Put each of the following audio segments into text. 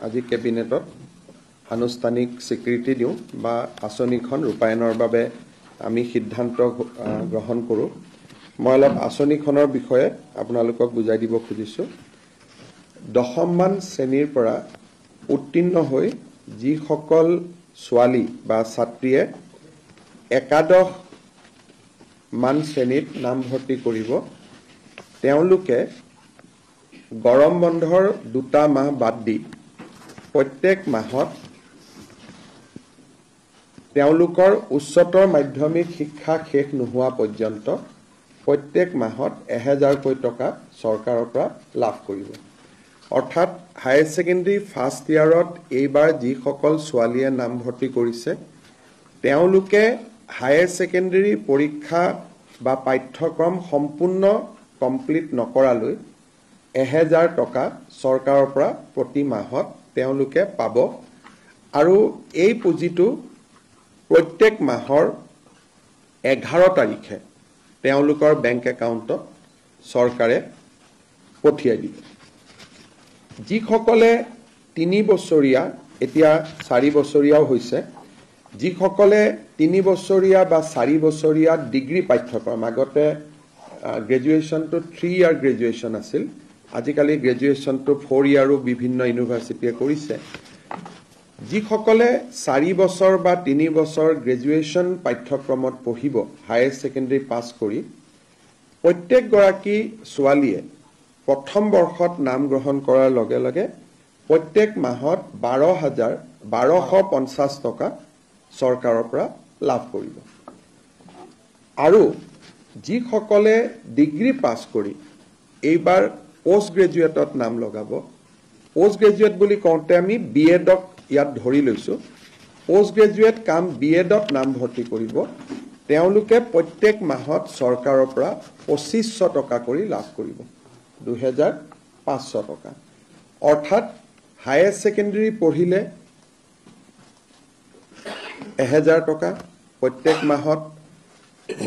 আজি কেবিনেটত আনুষ্ঠানিক স্বীকৃতি দিওঁ বা আঁচনিখন ৰূপায়ণৰ বাবে আমি সিদ্ধান্ত গ্ৰহণ কৰোঁ। মই অলপ আঁচনিখনৰ বিষয়ে আপোনালোকক বুজাই দিব খুজিছোঁ। দশমমান শ্ৰেণীৰ পৰা উত্তীৰ্ণ হৈ যিসকল ছোৱালী বা ছাত্ৰীয়ে একাদশ মান শ্ৰেণীত নামভৰ্তি কৰিব, তেওঁলোকে গৰম বন্ধৰ 2টা মাহ বাদ দি প্ৰত্যেক মাহত তেওঁলোকৰ উচ্চতৰ মাধ্যমিক শিক্ষা শেষ নোহোৱা পৰ্যন্ত প্ৰত্যেক মাহত 1000কৈ টকা চৰকাৰৰ পৰা লাভ কৰিব। অৰ্থাৎ হায়াৰ ছেকেণ্ডেৰী ফাৰ্ষ্ট ইয়াৰত এইবাৰ যিসকল ছোৱালীয়ে নামভৰ্তি কৰিছে, তেওঁলোকে হায়াৰ ছেকেণ্ডেৰী পৰীক্ষা বা পাঠ্যক্ৰম সম্পূৰ্ণ কমপ্লিট নকৰালৈ 1000 টকা চৰকাৰৰ পৰা প্ৰতি মাহত তেওঁলোকে পাব। আৰু এই পুঁজিটো প্ৰত্যেক মাহৰ 11 তাৰিখে তেওঁলোকৰ বেংক একাউণ্টত চৰকাৰে পঠিয়াই দিব। যিসকলে 3 বছৰীয়া, এতিয়া 4 বছৰীয়াও হৈছে, যিসকলে 3 বছৰীয়া বা 4 বছৰীয়া ডিগ্ৰী পাঠ্যক্ৰম, আগতে গ্ৰেজুৱেশ্যনটো 3 ইয়াৰ গ্ৰেজুৱেশ্যন আছিল, আজিকালি গ্ৰেজুৱেশ্যনটো 4 ইয়াৰো বিভিন্ন ইউনিভাৰ্চিটিয়ে কৰিছে। যিসকলে 4 বছৰ বা 3 বছৰ গ্ৰেজুৱেশ্যন পাঠ্যক্ৰমত পঢ়িব হায়াৰ ছেকেণ্ডেৰী পাছ কৰি, প্ৰত্যেকগৰাকী ছোৱালীয়ে প্ৰথম বৰ্ষত নাম গ্ৰহণ কৰাৰ লগে লগে প্ৰত্যেক মাহত 12,1250 টকা চৰকাৰৰ পৰা লাভ কৰিব। আৰু যিসকলে ডিগ্ৰী পাছ কৰি এইবাৰ পোষ্ট গ্ৰেজুৱেটত নাম লগাব, পোষ্ট গ্ৰেজুৱেট বুলি কওঁতে আমি BEdক ইয়াত ধৰি লৈছোঁ, পোষ্ট গ্ৰেজুৱেট কাম BEdত নামভৰ্তি কৰিব, তেওঁলোকে প্ৰত্যেক মাহত চৰকাৰৰ পৰা 2500 টকা কৰি লাভ কৰিব, 2500 টকা। অৰ্থাৎ হায়াৰ ছেকেণ্ডেৰী পঢ়িলে 1000 টকা প্ৰত্যেক মাহত,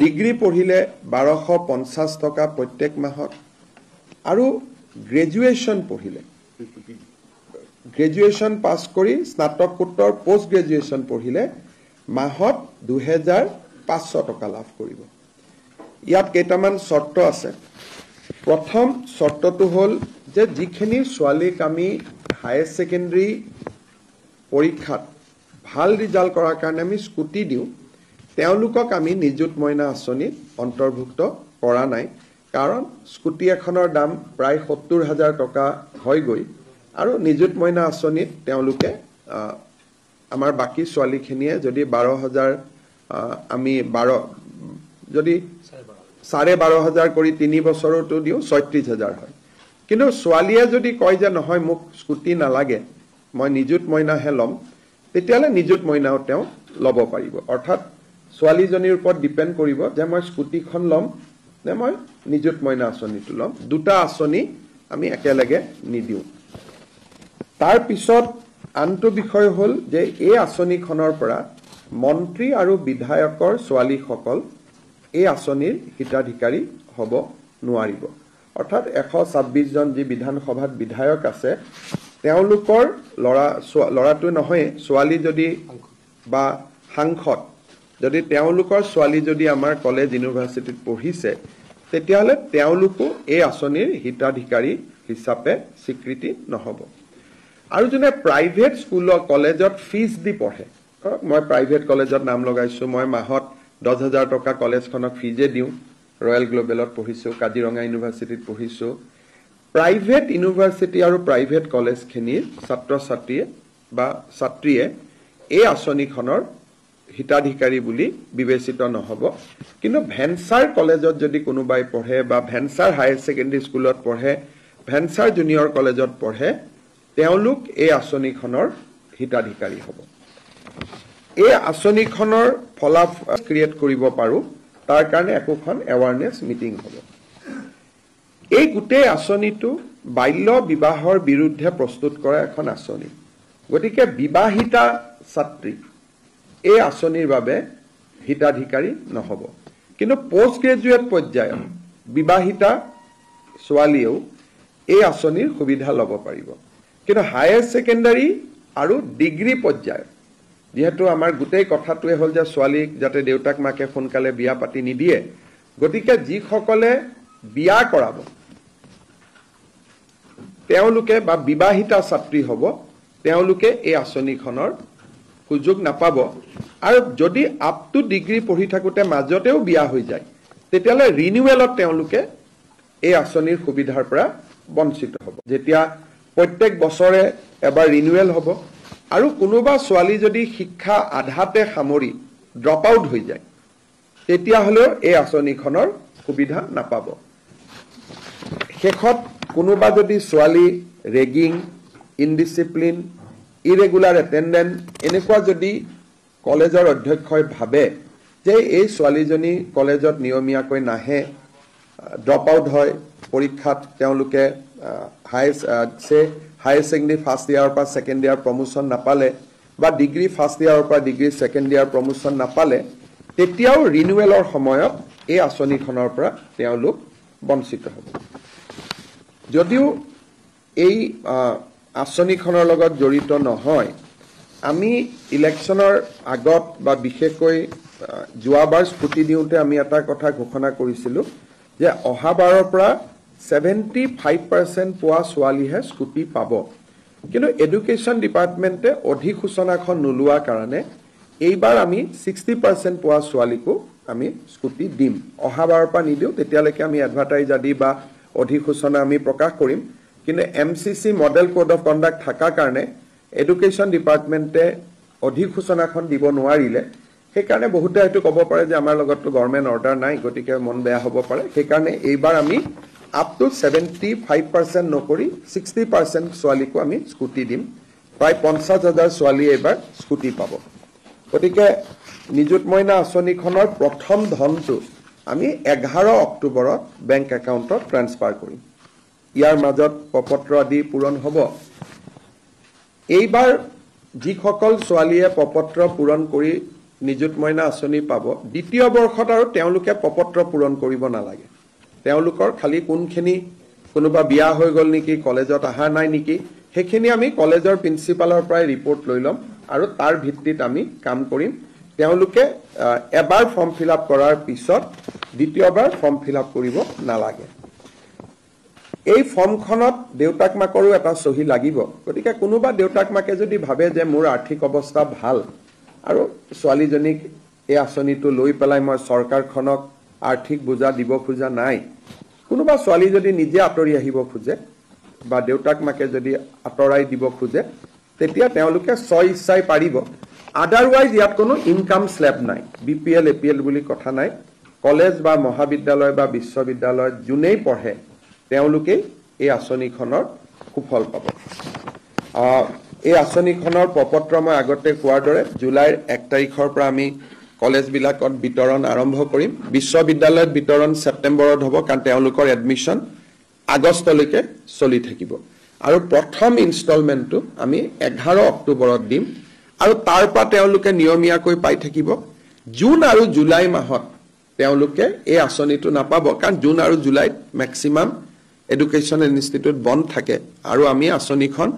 ডিগ্ৰী পঢ়িলে 1250 টকা প্ৰত্যেক মাহত, আৰু গ্ৰেজুৱেশ্যন পঢ়িলে, গ্ৰেজুৱেশ্যন পাছ কৰি স্নাতকোত্তৰ পোষ্ট গ্ৰেজুৱেশ্যন পঢ়িলে মাহত 2500 টকা লাভ কৰিব। ইয়াত কেইটামান চৰ্ত আছে। প্ৰথম চৰ্তটো হ'ল যে যিখিনি ছোৱালীক আমি হায়াৰ ছেকেণ্ডেৰী পৰীক্ষাত ভাল ৰিজাল্ট কৰাৰ কাৰণে আমি স্কুটি দিওঁ, তেওঁলোকক আমি নিযুত মইনা আঁচনিত অন্তৰ্ভুক্ত কৰা নাই। কাৰণ স্কুটি এখনৰ দাম প্ৰায় 70,000 টকা হয়গৈ, আৰু নিযুত মইনা আঁচনিত তেওঁলোকে আমাৰ বাকী ছোৱালীখিনিয়ে যদি 12,000 আমি যদি 12,500 কৰি 3 বছৰতো দিওঁ 36,000 হয়। কিন্তু ছোৱালীয়ে যদি কয় যে নহয় মোক স্কুটি নালাগে, মই নিযুত মইনাহে ল'ম, তেতিয়াহ'লে নিযুত মইনাও তেওঁ ল'ব পাৰিব। অৰ্থাৎ ছোৱালীজনীৰ ওপৰত ডিপেণ্ড কৰিব যে মই স্কুটিখন ল'ম নে মই নিযুত মইনা আঁচনিটো ল'ম। 2টা আঁচনি আমি একেলগে নিদিওঁ। তাৰ পিছত আনটো বিষয় হ'ল যে এই আঁচনিখনৰ পৰা মন্ত্ৰী আৰু বিধায়কৰ ছোৱালীসকল এই আঁচনিৰ হিতাধিকাৰী হ'ব নোৱাৰিব। অৰ্থাৎ 126 জন যি বিধানসভাত বিধায়ক আছে, তেওঁলোকৰ ল'ৰাটো নহয়, ছোৱালী যদি বা সাংসদ যদি তেওঁলোকৰ ছোৱালী যদি আমাৰ কলেজ ইউনিভাৰ্চিটিত পঢ়িছে, তেতিয়াহ'লে তেওঁলোকো এই আঁচনিৰ হিতাধিকাৰী হিচাপে স্বীকৃতি নহ'ব। আৰু যোনে প্ৰাইভেট স্কুলৰ কলেজত ফিজ দি পঢ়ে, মই প্ৰাইভেট কলেজত নাম লগাইছোঁ, মই মাহত 10,000 টকা কলেজখনক ফিজে দিওঁ, ৰয়েল গ্ল'বেলত পঢ়িছোঁ, কাজিৰঙা ইউনিভাৰ্চিটিত পঢ়িছোঁ, প্ৰাইভেট ইউনিভাৰ্চিটি আৰু প্ৰাইভেট কলেজখিনিৰ ছাত্ৰ ছাত্ৰীয়ে এই আঁচনিখনৰ হিতাধিকাৰী বুলি বিবেচিত নহ'ব। কিন্তু ভেঞ্চাৰ কলেজত যদি কোনোবাই পঢ়ে বা ভেঞ্চাৰ হায়াৰ ছেকেণ্ডেৰী স্কুলত পঢ়ে, ভেঞ্চাৰ জুনিয়ৰ কলেজত পঢ়ে, তেওঁলোক এই আঁচনিখনৰ হিতাধিকাৰী হ'ব। এই আঁচনিখনৰ ফলাফল ক্ৰিয়েট কৰিব পাৰোঁ, তাৰ কাৰণে একোখন এৱাৰনেছ মিটিং হ'ব। এই গোটেই আঁচনিটো বাল্য বিবাহৰ বিৰুদ্ধে প্ৰস্তুত কৰা এখন আঁচনি। গতিকে বিবাহিতা ছাত্ৰী এই আঁচনিৰ বাবে হিতাধিকাৰী নহ'ব। কিন্তু পোষ্ট গ্ৰেজুৱেট পৰ্যায়ত বিবাহিতা ছোৱালীয়েও এই আঁচনিৰ সুবিধা ল'ব পাৰিব। কিন্তু হায়াৰ ছেকেণ্ডাৰী আৰু ডিগ্ৰী পৰ্যায় যেহেতু আমাৰ গোটেই কথাটোৱে হ'ল যে ছোৱালীক যাতে দেউতাক মাকে সোনকালে বিয়া পাতি নিদিয়ে গতিকে যিসকলে বিয়া কৰাব তেওঁলোকে বা বিবাহিতা ছাত্ৰী হ'ব তেওঁলোকে এই আঁচনিখনৰ সুযোগ নাপাব আৰু যদি আপ টু ডিগ্ৰী পঢ়ি থাকোঁতে মাজতেও বিয়া হৈ যায় তেতিয়াহ'লে ৰিনিউৱেলত তেওঁলোকে এই আঁচনিৰ সুবিধাৰ পৰা বঞ্চিত হ'ব যেতিয়া প্ৰত্যেক বছৰে এবাৰ ৰিনিউৱেল হ'ব আৰু কোনোবা ছোৱালী যদি শিক্ষা আধাতে সামৰি ড্ৰপ আউট হৈ যায় তেতিয়াহ'লেও এই আঁচনিখনৰ সুবিধা নাপাব শেষত কোনোবা যদি ছোৱালী ৰেগিং ইনডিসিপ্লিন ইৰেগুলাৰ এটেণ্ডেন্স এনেকুৱা যদি কলেজৰ অধ্যক্ষই ভাবে যে এই ছোৱালীজনী কলেজত নিয়মীয়াকৈ নাহে ড্ৰপ আউট হয় পৰীক্ষাত তেওঁলোকে হায়াৰ ছেকেণ্ডাৰী ফাৰ্ষ্ট ইয়াৰৰ পৰা ছেকেণ্ড ইয়াৰ প্ৰমোশ্যন নাপালে বা ডিগ্ৰী ফাৰ্ষ্ট ইয়াৰৰ পৰা ডিগ্ৰী ছেকেণ্ড ইয়াৰ প্ৰমোশ্যন নাপালে তেতিয়াও ৰিনিউৱেলৰ সময়ত এই আঁচনিখনৰ পৰা তেওঁলোক বঞ্চিত হ'ব যদিও এই আঁচনিখনৰ লগত জড়িত নহয় আমি ইলেকশ্যনৰ আগত বা বিশেষকৈ যোৱাবাৰ স্কুটি দিওঁতে আমি এটা কথা ঘোষণা কৰিছিলোঁ যে অহাবাৰৰ পৰা 75% পোৱা ছোৱালীহে স্কুটি পাব কিন্তু এডুকেশ্যন ডিপাৰ্টমেণ্টে অধিসূচনাখন নোলোৱা কাৰণে এইবাৰ আমি 60% পোৱা ছোৱালীকো আমি স্কুটি দিম অহাবাৰৰ পৰা নিদিওঁ তেতিয়ালৈকে আমি এডভাৰটাইজ আদি বা অধিসূচনা আমি প্ৰকাশ কৰিম কিন্তু MCC model code of conduct থকাৰ কাৰণে এডুকেশ্যন ডিপাৰ্টমেণ্টে অধিসূচনাখন দিব নোৱাৰিলে সেইকাৰণে বহুতে হয়তো ক'ব পাৰে যে আমাৰ লগততো গভৰ্ণমেণ্ট অৰ্ডাৰ নাই গতিকে মন বেয়া হ'ব পাৰে সেইকাৰণে এইবাৰ আমি আপ টু 75% নকৰি 60% ছোৱালীকো আমি স্কুটি দিম প্ৰায় 50,000 ছোৱালীয়ে এইবাৰ স্কুটি পাব গতিকে নিযুত মইনা আঁচনিখনৰ প্ৰথম ধনটো আমি 11 অক্টোবৰত বেংক একাউণ্টত ট্ৰান্সফাৰ কৰিম ইয়াৰ মাজত প্ৰপত্ৰ আদি পূৰণ হ'ব এইবাৰ যিসকল ছোৱালীয়ে প্ৰপত্ৰ পূৰণ কৰি নিযুত মইনা আঁচনি পাব দ্বিতীয় বৰ্ষত আৰু তেওঁলোকে প্ৰপত্ৰ পূৰণ কৰিব নালাগে তেওঁলোকৰ খালি কোনখিনি কোনোবা বিয়া হৈ গ'ল নেকি কলেজত অহা নাই নেকি সেইখিনি আমি কলেজৰ প্ৰিন্সিপালৰ পৰাই ৰিপৰ্ট লৈ ল'ম আৰু তাৰ ভিত্তিত আমি কাম কৰিম তেওঁলোকে এবাৰ ফৰ্ম ফিল আপ কৰাৰ পিছত দ্বিতীয়বাৰ ফৰ্ম ফিল আপ কৰিব নালাগে এই ফৰ্মখনত দেউতাক মাকৰো এটা সহি লাগিব গতিকে কোনোবা দেউতাক মাকে যদি ভাবে যে মোৰ আৰ্থিক অৱস্থা ভাল আৰু ছোৱালীজনীক এই আঁচনিটো লৈ পেলাই মই চৰকাৰখনক আৰ্থিক বোজা দিব খোজা নাই কোনোবা ছোৱালী যদি নিজে আঁতৰি আহিব খোজে বা দেউতাক মাকে যদি আঁতৰাই দিব খোজে তেতিয়া তেওঁলোকে স্ব ইচ্ছাই পাৰিব আদাৰৱাইজ ইয়াত কোনো ইনকাম স্লেব নাই বিপিএল এপিএল বুলি কথা নাই কলেজ বা মহাবিদ্যালয় বা বিশ্ববিদ্যালয় যোনেই পঢ়ে তেওঁলোকে এই আঁচনিখনৰ সুফল পাব এই আঁচনিখনৰ প্ৰপত্ৰ মই আগতে কোৱাৰ দৰে জুলাইৰ 1 তাৰিখৰ পৰা আমি কলেজবিলাকত বিতৰণ আৰম্ভ কৰিম বিশ্ববিদ্যালয়ত বিতৰণ ছেপ্টেম্বৰত হ'ব কাৰণ তেওঁলোকৰ এডমিশ্যন আগষ্টলৈকে চলি থাকিব আৰু প্ৰথম ইনষ্টলমেণ্টটো আমি 11 অক্টোবৰত দিম আৰু তাৰ পৰা তেওঁলোকে নিয়মীয়াকৈ পাই থাকিব জুন আৰু জুলাই মাহত তেওঁলোকে এই আঁচনিটো নাপাব কাৰণ জুন আৰু জুলাইত মেক্সিমাম এডুকেশ্যন ইনষ্টিটিউট বন্ধ থাকে আৰু আমি আঁচনিখন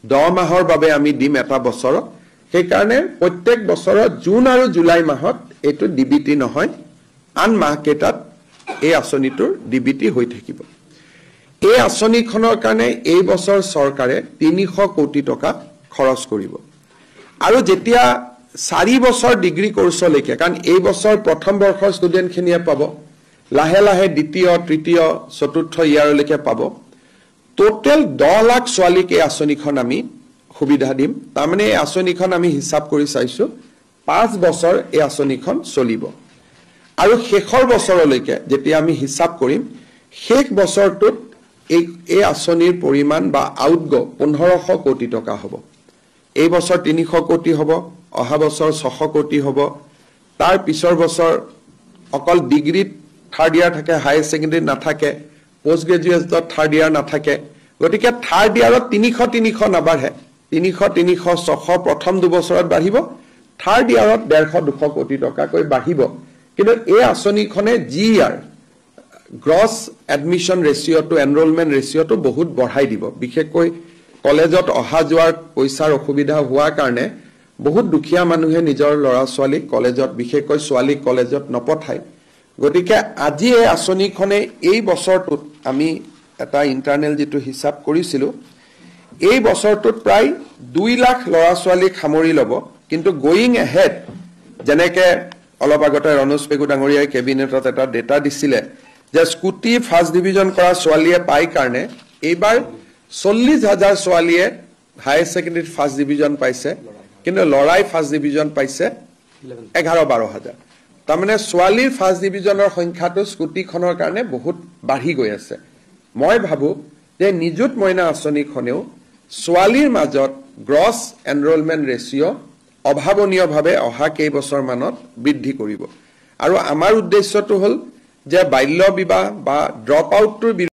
10 মাহৰ বাবে আমি দিম এটা বছৰত সেইকাৰণে প্ৰত্যেক বছৰত জুন আৰু জুলাই মাহত এইটো ডিবিটি নহয় আন মাহকেইটাত এই আঁচনিটোৰ ডিবিটি হৈ থাকিব এই আঁচনিখনৰ কাৰণে এই বছৰ চৰকাৰে 300 কোটি টকা খৰচ কৰিব আৰু যেতিয়া 4 বছৰ ডিগ্ৰী কোৰ্ছলৈকে কাৰণ এই বছৰ প্ৰথম বৰ্ষৰ ষ্টুডেণ্টখিনিয়ে পাব লাহে লাহে দ্বিতীয় তৃতীয় চতুৰ্থ ইয়াৰলৈকে পাব টোটেল 10 লাখ ছোৱালীক এই আঁচনিখন আমি সুবিধা দিম তাৰমানে এই আঁচনিখন আমি হিচাপ কৰি চাইছো 5 বছৰ এই আঁচনিখন চলিব আৰু শেষৰ বছৰলৈকে যেতিয়া আমি হিচাপ কৰিম শেষ বছৰটোত এই আঁচনিৰ পৰিমাণ বা আউটগো 1500 কোটি টকা হ'ব এই বছৰ 300 কোটি হ'ব অহা বছৰ 600 কোটি হ'ব তাৰ পিছৰ বছৰ অকল ডিগ্ৰীত থাৰ্ড ইয়াৰ থাকে হায়াৰ ছেকেণ্ডাৰী নাথাকে পোষ্ট গ্ৰেজুৱেটত থাৰ্ড ইয়াৰ নাথাকে গতিকে থাৰ্ড ইয়াৰত 300 নাবাঢ়ে 300 600 প্ৰথম 2 বছৰত বাঢ়িব থাৰ্ড ইয়াৰত 150-200 কোটি টকাকৈ বাঢ়িব কিন্তু এই আঁচনিখনে জি ইয়াৰ গ্ৰছ এডমিশ্যন ৰেচিঅ'টো এনৰোলমেণ্ট ৰেচিঅ'টো বহুত বঢ়াই দিব বিশেষকৈ কলেজত অহা যোৱাৰ পইচাৰ অসুবিধা হোৱাৰ কাৰণে বহুত দুখীয়া মানুহে নিজৰ ল'ৰা ছোৱালীক কলেজত বিশেষকৈ ছোৱালীক কলেজত নপঠায় গতিকে আজি এই আঁচনিখনে এই বছৰটোত আমি এটা ইন্টাৰনেল যেটো হিসাব কৰিছিলো এই বছৰটোত প্ৰায় 2 লাখ ল'ৰা ছোৱালীক সামৰি ল'ব কিন্তু গোইং এহেড যেনেকে অলপ আগতে ৰনোজ পেগু ডাঙৰীয়াই কেবিনেটত এটা ডেটা দিছিলে যে স্কুটি ফাৰ্ষ্ট ডিভিজন কৰা ছোৱালীয়ে পাই কাৰণে এইবাৰ 40,000 ছোৱালীয়ে হায়াৰ সেকেন্ডাৰী ফাৰ্ষ্ট ডিভিজন পাইছে কিন্তু লৰাই ফাৰ্ষ্ট ডিভিজন পাইছে 11-12,000 তাৰমানে ছোৱালীৰ ফাৰ্ষ্ট ডিভিজনৰ সংখ্যাটো স্কুটিখনৰ কাৰণে বহুত বাঢ়ি গৈ আছে মই ভাবো যে নিযুত মইনা আঁচনিখনেও ছোৱালীৰ মাজত গ্ৰছ এনৰোলমেন্ট ৰেচিও অভাৱনীয়ভাৱে অহা কেইবছৰ মানত বৃদ্ধি কৰিব আৰু আমাৰ উদ্দেশ্যটো হল যে বাল্য বিবাহ বা ড্ৰপ আউটৰ